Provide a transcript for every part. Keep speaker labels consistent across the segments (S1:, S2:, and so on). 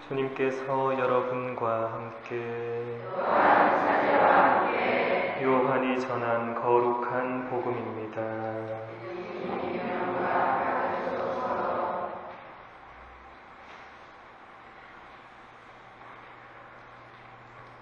S1: 주님께서 여러분과 함께 요한이 전한 거룩한 복음입니다.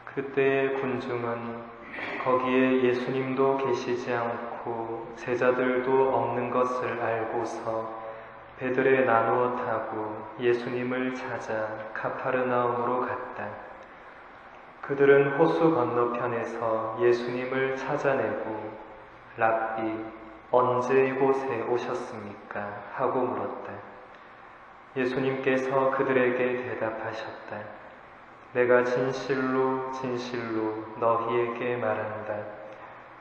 S1: 그때의 군중은 거기에 예수님도 계시지 않고 제자들도 없는 것을 알고서 배들에 나누어 타고 예수님을 찾아 가파르나움으로 갔다. 그들은 호수 건너편에서 예수님을 찾아내고 랍비, 언제 이곳에 오셨습니까? 하고 물었다. 예수님께서 그들에게 대답하셨다. 내가 진실로 진실로 너희에게 말한다.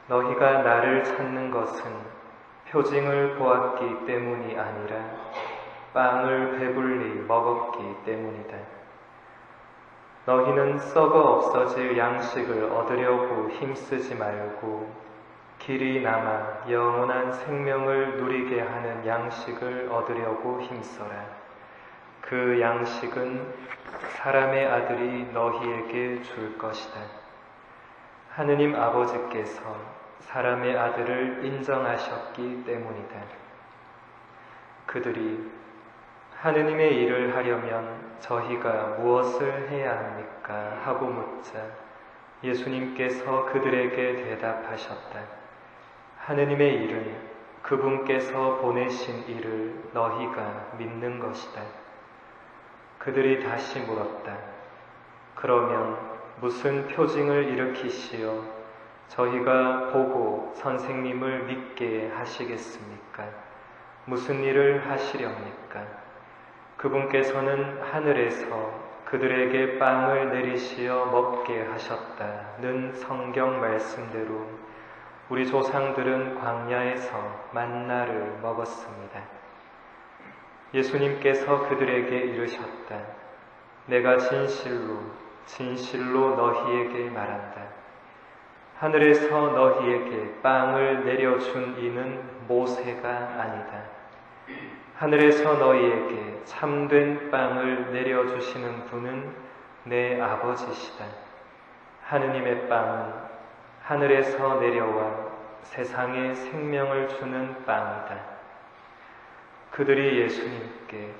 S1: 너희가 나를 찾는 것은 표징을 보았기 때문이 아니라 빵을 배불리 먹었기 때문이다. 너희는 썩어 없어질 양식을 얻으려고 힘쓰지 말고 길이 남아 영원한 생명을 누리게 하는 양식을 얻으려고 힘써라. 그 양식은 사람의 아들이 너희에게 줄 것이다. 하느님 아버지께서 사람의 아들을 인정하셨기 때문이다. 그들이 하느님의 일을 하려면 저희가 무엇을 해야 합니까? 하고 묻자 예수님께서 그들에게 대답하셨다. 하느님의 일은 그분께서 보내신 일을 너희가 믿는 것이다. 그들이 다시 물었다. 그러면 무슨 표징을 일으키시어 저희가 보고 선생님을 믿게 하시겠습니까? 무슨 일을 하시렵니까? 그분께서는 하늘에서 그들에게 빵을 내리시어 먹게 하셨다는 성경 말씀대로 우리 조상들은 광야에서 만나를 먹었습니다. 예수님께서 그들에게 이르셨다. 내가 진실로 진실로 너희에게 말한다. 하늘에서 너희에게 빵을 내려준 이는 모세가 아니다. 하늘에서 너희에게 참된 빵을 내려주시는 분은 내 아버지시다. 하느님의 빵은 하늘에서 내려와 세상에 생명을 주는 빵이다. 그들이 예수님께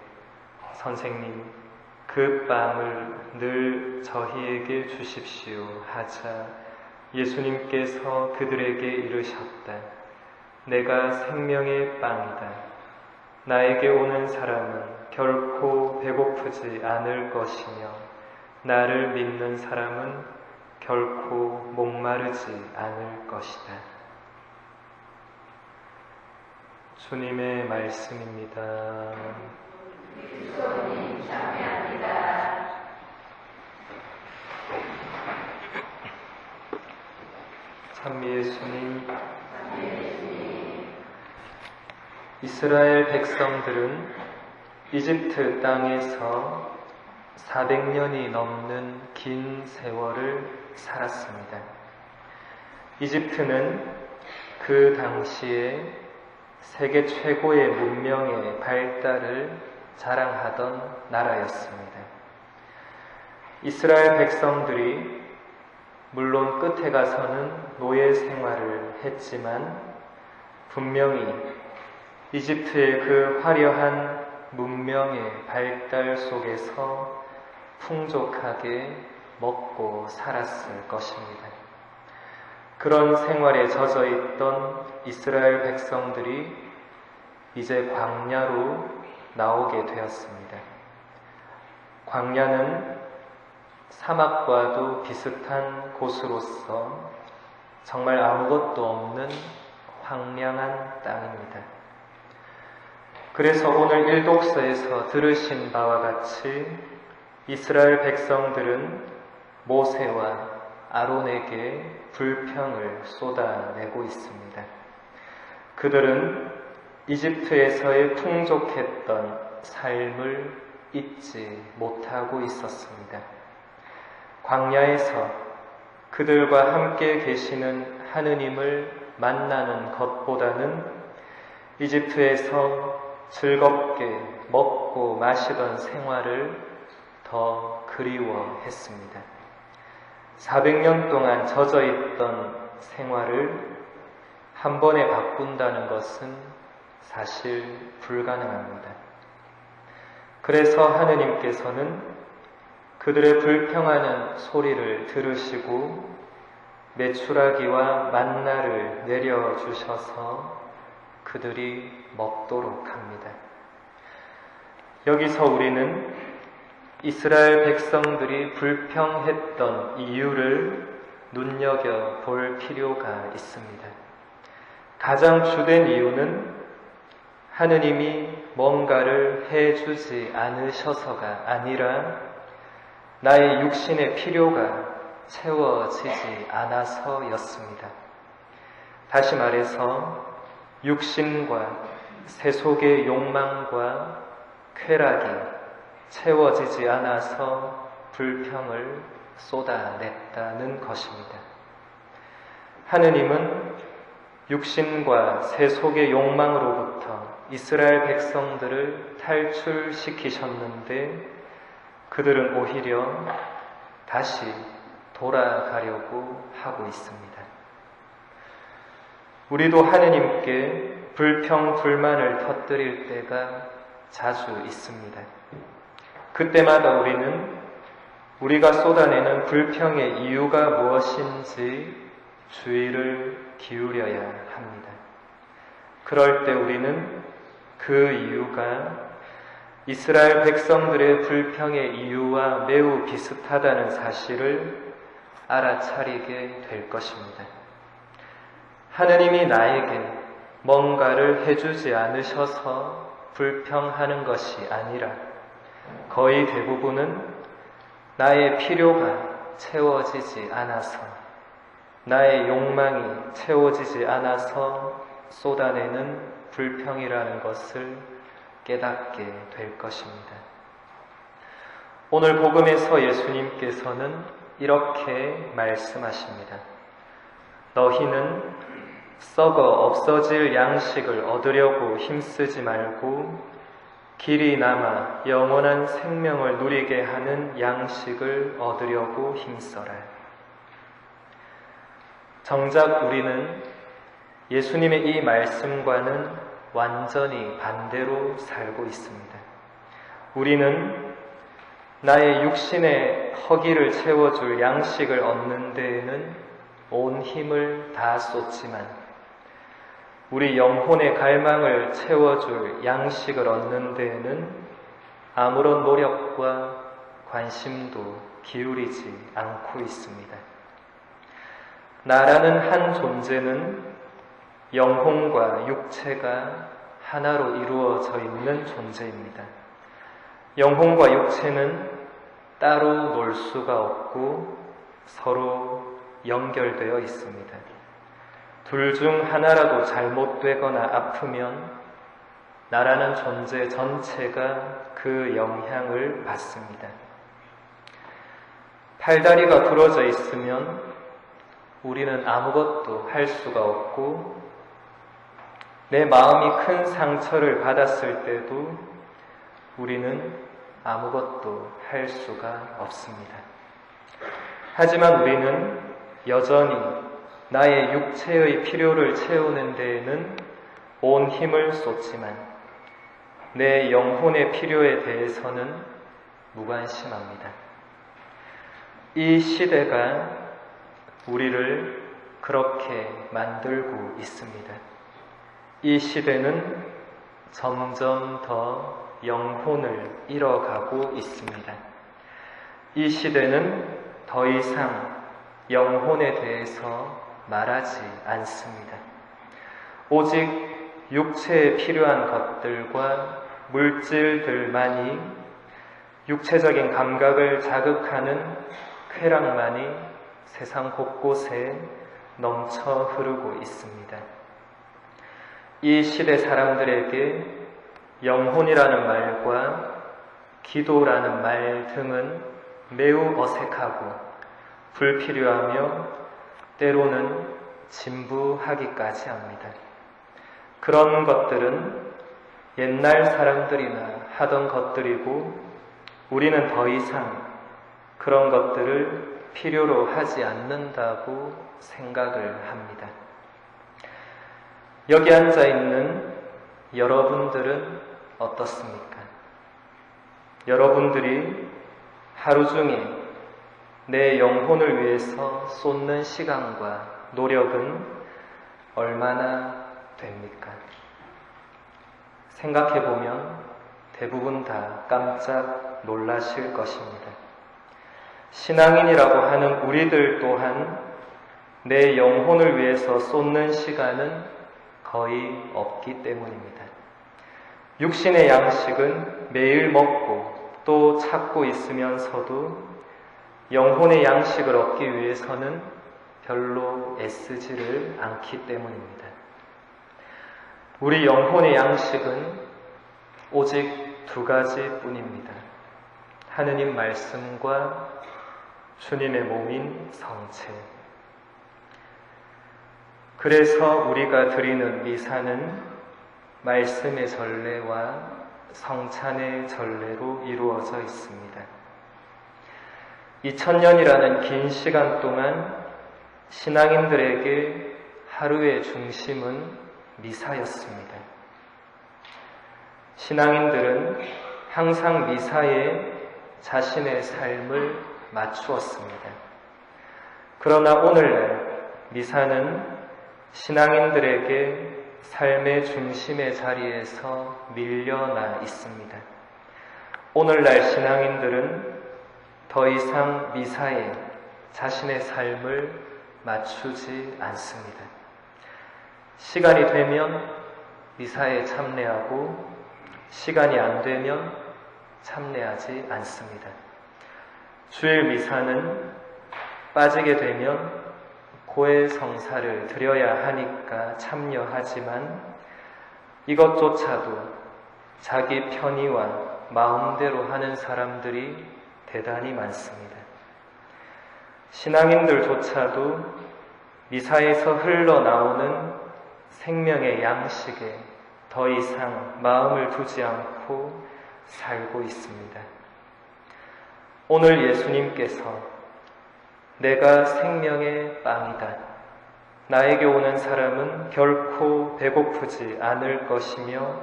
S1: 선생님, 그 빵을 늘 저희에게 주십시오 하자 예수님께서 그들에게 이르셨다. 내가 생명의 빵이다. 나에게 오는 사람은 결코 배고프지 않을 것이며 나를 믿는 사람은 결코 목마르지 않을 것이다. 주님의 말씀입니다.
S2: 그리스도님 참여합니다.
S1: 참 예수님, 이스라엘 백성들은 이집트 땅에서 400년이 넘는 긴 세월을 살았습니다. 이집트는 그 당시에 세계 최고의 문명의 발달을 자랑하던 나라였습니다. 이스라엘 백성들이 물론 끝에 가서는 노예 생활을 했지만 분명히 이집트의 그 화려한 문명의 발달 속에서 풍족하게 먹고 살았을 것입니다. 그런 생활에 젖어 있던 이스라엘 백성들이 이제 광야로 나오게 되었습니다. 광야는 사막과도 비슷한 곳으로서 정말 아무것도 없는 황량한 땅입니다. 그래서 오늘 일독서에서 들으신 바와 같이 이스라엘 백성들은 모세와 아론에게 불평을 쏟아내고 있습니다. 그들은 이집트에서의 풍족했던 삶을 잊지 못하고 있었습니다. 광야에서 그들과 함께 계시는 하느님을 만나는 것보다는 이집트에서 즐겁게 먹고 마시던 생활을 더 그리워했습니다. 400년 동안 젖어 있던 생활을 한 번에 바꾼다는 것은 사실 불가능합니다. 그래서 하느님께서는 그들의 불평하는 소리를 들으시고 메추라기와 만나를 내려주셔서 그들이 먹도록 합니다. 여기서 우리는 이스라엘 백성들이 불평했던 이유를 눈여겨볼 필요가 있습니다. 가장 주된 이유는 하느님이 뭔가를 해주지 않으셔서가 아니라 나의 육신의 필요가 채워지지 않아서였습니다. 다시 말해서 육신과 세속의 욕망과 쾌락이 채워지지 않아서 불평을 쏟아냈다는 것입니다. 하느님은 육신과 세속의 욕망으로부터 이스라엘 백성들을 탈출시키셨는데 그들은 오히려 다시 돌아가려고 하고 있습니다. 우리도 하느님께 불평, 불만을 터뜨릴 때가 자주 있습니다. 그때마다 우리는 우리가 쏟아내는 불평의 이유가 무엇인지 주의를 기울여야 합니다. 그럴 때 우리는 그 이유가 이스라엘 백성들의 불평의 이유와 매우 비슷하다는 사실을 알아차리게 될 것입니다. 하느님이 나에게 뭔가를 해주지 않으셔서 불평하는 것이 아니라 거의 대부분은 나의 필요가 채워지지 않아서, 나의 욕망이 채워지지 않아서 쏟아내는 불평이라는 것을 깨닫게 될 것입니다. 오늘 복음에서 예수님께서는 이렇게 말씀하십니다. 너희는 썩어 없어질 양식을 얻으려고 힘쓰지 말고 길이 남아 영원한 생명을 누리게 하는 양식을 얻으려고 힘써라. 정작 우리는 예수님의 이 말씀과는 완전히 반대로 살고 있습니다. 우리는 나의 육신의 허기를 채워줄 양식을 얻는 데에는 온 힘을 다 쏟지만 우리 영혼의 갈망을 채워줄 양식을 얻는 데에는 아무런 노력과 관심도 기울이지 않고 있습니다. 나라는 한 존재는 영혼과 육체가 하나로 이루어져 있는 존재입니다. 영혼과 육체는 따로 놀 수가 없고 서로 연결되어 있습니다. 둘 중 하나라도 잘못되거나 아프면 나라는 존재 전체가 그 영향을 받습니다. 팔다리가 부러져 있으면 우리는 아무것도 할 수가 없고 내 마음이 큰 상처를 받았을 때도 우리는 아무것도 할 수가 없습니다. 하지만 우리는 여전히 나의 육체의 필요를 채우는 데에는 온 힘을 쏟지만 내 영혼의 필요에 대해서는 무관심합니다. 이 시대가 우리를 그렇게 만들고 있습니다. 이 시대는 점점 더 영혼을 잃어가고 있습니다. 이 시대는 더 이상 영혼에 대해서 말하지 않습니다. 오직 육체에 필요한 것들과 물질들만이, 육체적인 감각을 자극하는 쾌락만이 세상 곳곳에 넘쳐 흐르고 있습니다. 이 시대 사람들에게 영혼이라는 말과 기도라는 말 등은 매우 어색하고 불필요하며 때로는 진부하기까지 합니다. 그런 것들은 옛날 사람들이나 하던 것들이고 우리는 더 이상 그런 것들을 필요로 하지 않는다고 생각을 합니다. 여기 앉아 있는 여러분들은 어떻습니까? 여러분들이 하루 중에 내 영혼을 위해서 쏟는 시간과 노력은 얼마나 됩니까? 생각해보면 대부분 다 깜짝 놀라실 것입니다. 신앙인이라고 하는 우리들 또한 내 영혼을 위해서 쏟는 시간은 거의 없기 때문입니다. 육신의 양식은 매일 먹고 또 찾고 있으면서도 영혼의 양식을 얻기 위해서는 별로 애쓰지를 않기 때문입니다. 우리 영혼의 양식은 오직 두 가지뿐입니다. 하느님 말씀과 주님의 몸인 성체. 그래서 우리가 드리는 미사는 말씀의 전례와 성찬의 전례로 이루어져 있습니다. 2000년이라는 긴 시간 동안 신앙인들에게 하루의 중심은 미사였습니다. 신앙인들은 항상 미사에 자신의 삶을 맞추었습니다. 그러나 오늘날 미사는 신앙인들에게 삶의 중심의 자리에서 밀려나 있습니다. 오늘날 신앙인들은 더 이상 미사에 자신의 삶을 맞추지 않습니다. 시간이 되면 미사에 참여하고 시간이 안 되면 참여하지 않습니다. 주일 미사는 빠지게 되면 고해성사를 드려야 하니까 참여하지만 이것조차도 자기 편의와 마음대로 하는 사람들이 대단히 많습니다. 신앙인들조차도 미사에서 흘러나오는 생명의 양식에 더 이상 마음을 두지 않고 살고 있습니다. 오늘 예수님께서 내가 생명의 빵이다. 나에게 오는 사람은 결코 배고프지 않을 것이며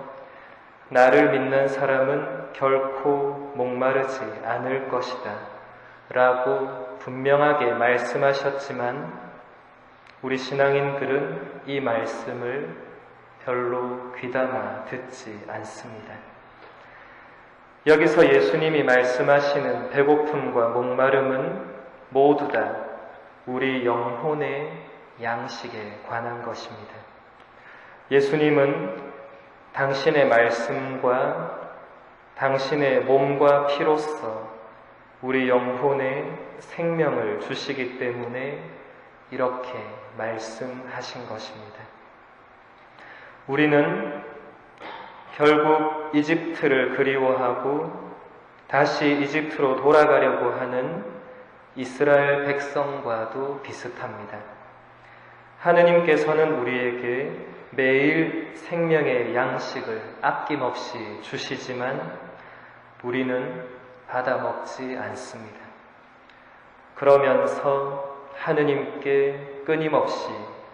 S1: 나를 믿는 사람은 결코 목마르지 않을 것이다. 라고 분명하게 말씀하셨지만 우리 신앙인들은 이 말씀을 별로 귀담아 듣지 않습니다. 여기서 예수님이 말씀하시는 배고픔과 목마름은 모두 다 우리 영혼의 양식에 관한 것입니다. 예수님은 당신의 말씀과 당신의 몸과 피로써 우리 영혼의 생명을 주시기 때문에 이렇게 말씀하신 것입니다. 우리는 결국 이집트를 그리워하고 다시 이집트로 돌아가려고 하는 이스라엘 백성과도 비슷합니다. 하느님께서는 우리에게 매일 생명의 양식을 아낌없이 주시지만 우리는 받아 먹지 않습니다. 그러면서 하느님께 끊임없이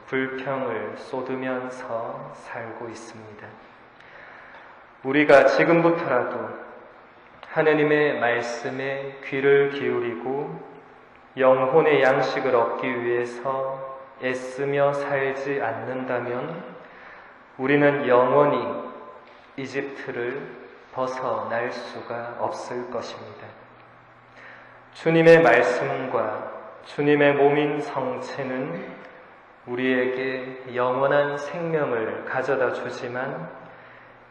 S1: 불평을 쏟으면서 살고 있습니다. 우리가 지금부터라도 하느님의 말씀에 귀를 기울이고 영혼의 양식을 얻기 위해서 애쓰며 살지 않는다면 우리는 영원히 이집트를 벗어날 수가 없을 것입니다. 주님의 말씀과 주님의 몸인 성체는 우리에게 영원한 생명을 가져다 주지만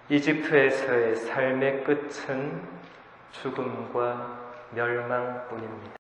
S1: 이집트에서의 삶의 끝은 죽음과 멸망뿐입니다.